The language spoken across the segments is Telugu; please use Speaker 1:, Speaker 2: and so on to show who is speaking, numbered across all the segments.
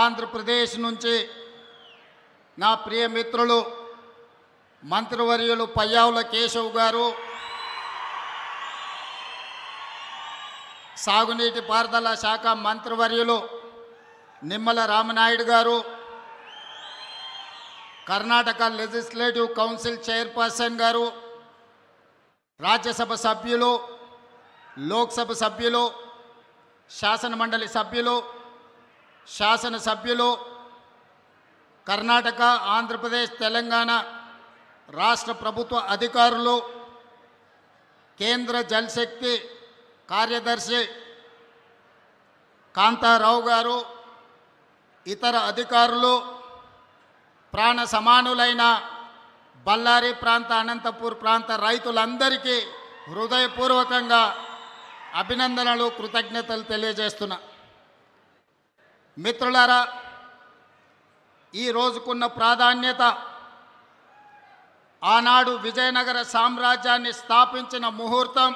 Speaker 1: ఆంధ్రప్రదేశ్ నుంచి నా ప్రియ మిత్రులు మంత్రివర్యులు పయ్యావుల కేశవ్ గారు, సాగునీటి పారుదల శాఖ మంత్రివర్యులు నిమ్మల రామనాయుడు గారు, కర్ణాటక లెజిస్లేటివ్ కౌన్సిల్ చైర్పర్సన్ గారు, రాజ్యసభ సభ్యులు, లోక్సభ సభ్యులు, శాసనమండలి సభ్యులు, శాసనసభ్యులు, కర్ణాటక, ఆంధ్రప్రదేశ్, తెలంగాణ రాష్ట్ర ప్రభుత్వ అధికారులు, కేంద్ర జలశక్తి కార్యదర్శి కాంతారావు గారు, ఇతర అధికారులు, ప్రాణ సమానులైన బళ్ళారి ప్రాంత, అనంతపూర్ ప్రాంత రైతులందరికీ హృదయపూర్వకంగా అభినందనలు, కృతజ్ఞతలు తెలియజేస్తున్నా. మిత్రులారా, ఈ రోజుకున్న ప్రాధాన్యత ఆనాడు విజయనగర సామ్రాజ్యాన్ని స్థాపించిన ముహూర్తం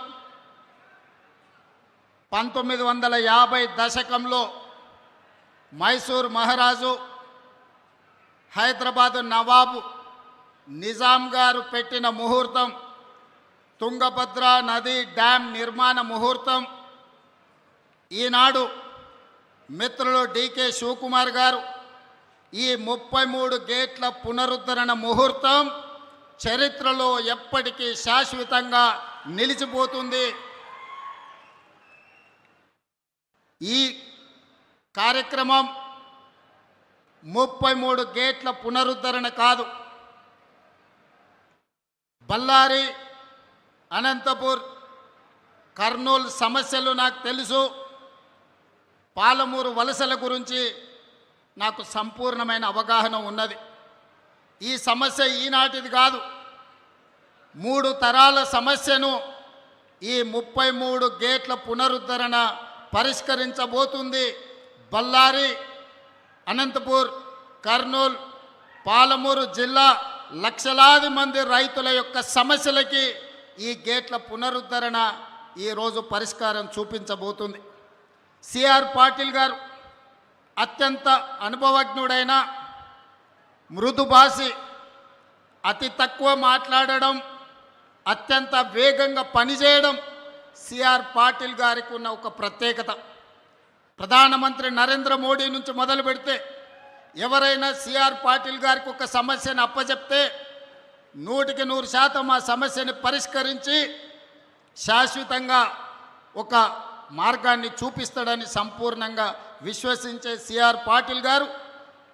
Speaker 1: 1950 దశకంలో మైసూర్ మహారాజు, హైదరాబాదు నవాబు నిజాం గారు పెట్టిన ముహూర్తం, తుంగభద్ర నది డ్యామ్ నిర్మాణ ముహూర్తం. ఈనాడు మిత్రులు డికే శివకుమార్ గారు ఈ 33 గేట్ల పునరుద్ధరణ ముహూర్తం చరిత్రలో ఎప్పటికీ శాశ్వతంగా నిలిచిపోతుంది. ఈ కార్యక్రమం 33 గేట్ల పునరుద్ధరణ కాదు, బళ్ళారి, అనంతపూర్, కర్నూలు సమస్యలు నాకు తెలుసు. పాలమూరు వలసల గురించి నాకు సంపూర్ణమైన అవగాహన ఉన్నది. ఈ సమస్య ఈనాటిది కాదు, 3 తరాల సమస్యను ఈ 33 గేట్ల పునరుద్ధరణ పరిష్కరించబోతుంది. బళ్ళారి, అనంతపూర్, కర్నూలు, పాలమూరు జిల్లా లక్షలాది మంది రైతుల యొక్క సమస్యలకి ఈ గేట్ల పునరుద్ధరణ ఈరోజు పరిష్కారం చూపించబోతుంది. సిఆర్ పాటిల్ గారు అత్యంత అనుభవజ్ఞుడైన, మృదుభాషి, అతి తక్కువ మాట్లాడడం, అత్యంత వేగంగా పనిచేయడం సిఆర్ పాటిల్ గారికి ఉన్న ఒక ప్రత్యేకత. ప్రధానమంత్రి నరేంద్ర మోడీ నుంచి మొదలు పెడితే ఎవరైనా సిఆర్ పాటిల్ గారికి ఒక సమస్యను అప్పచెప్తే 100% ఆ సమస్యని పరిష్కరించి శాశ్వతంగా ఒక మార్గాన్ని చూపిస్తాడని సంపూర్ణంగా విశ్వసించే సిఆర్ పాటిల్ గారు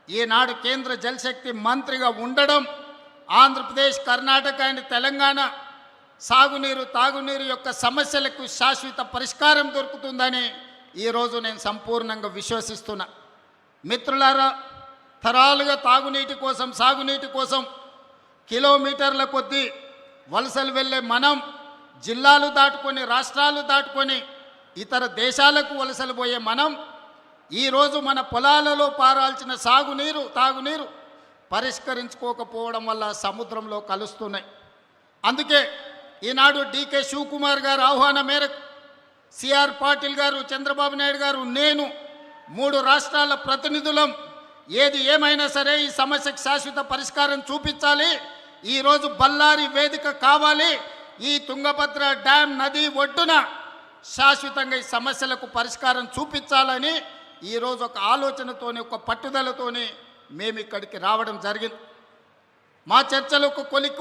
Speaker 1: ఈనాడు కేంద్ర జలశక్తి మంత్రిగా ఉండడం, ఆంధ్రప్రదేశ్, కర్ణాటక అండ్ తెలంగాణ సాగునీరు, తాగునీరు యొక్క సమస్యలకు శాశ్వత పరిష్కారం దొరుకుతుందని ఈరోజు నేను సంపూర్ణంగా విశ్వసిస్తున్నా. మిత్రులారా, తరాలుగా తాగునీటి కోసం, సాగునీటి కోసం కిలోమీటర్ల కొద్దీ వలసలు వెళ్ళే మనం, జిల్లాలు దాటుకొని, రాష్ట్రాలు దాటుకొని ఇతర దేశాలకు వలసలు పోయే మనం ఈరోజు మన పొలాలలో పారాల్సిన సాగునీరు, తాగునీరు పరిష్కరించుకోకపోవడం వల్ల సముద్రంలో కలుస్తున్నాయి. అందుకే ఈనాడు డికే శివకుమార్ గారు ఆహ్వానం మేరకు సిఆర్ పాటిల్ గారు, చంద్రబాబు నాయుడు గారు, నేను 3 రాష్ట్రాల ప్రతినిధులం ఏది ఏమైనా సరే ఈ సమస్యకు శాశ్వత పరిష్కారం చూపించాలి. ఈరోజు బళ్ళారి వేదిక కావాలి. ఈ తుంగభద్ర డ్యామ్ నది ఒడ్డున శాశ్వతంగా ఈ సమస్యలకు పరిష్కారం చూపించాలని ఈరోజు ఒక ఆలోచనతోని, ఒక పట్టుదలతోని మేము ఇక్కడికి రావడం జరిగింది. మా చర్చలకు కొలిక్కి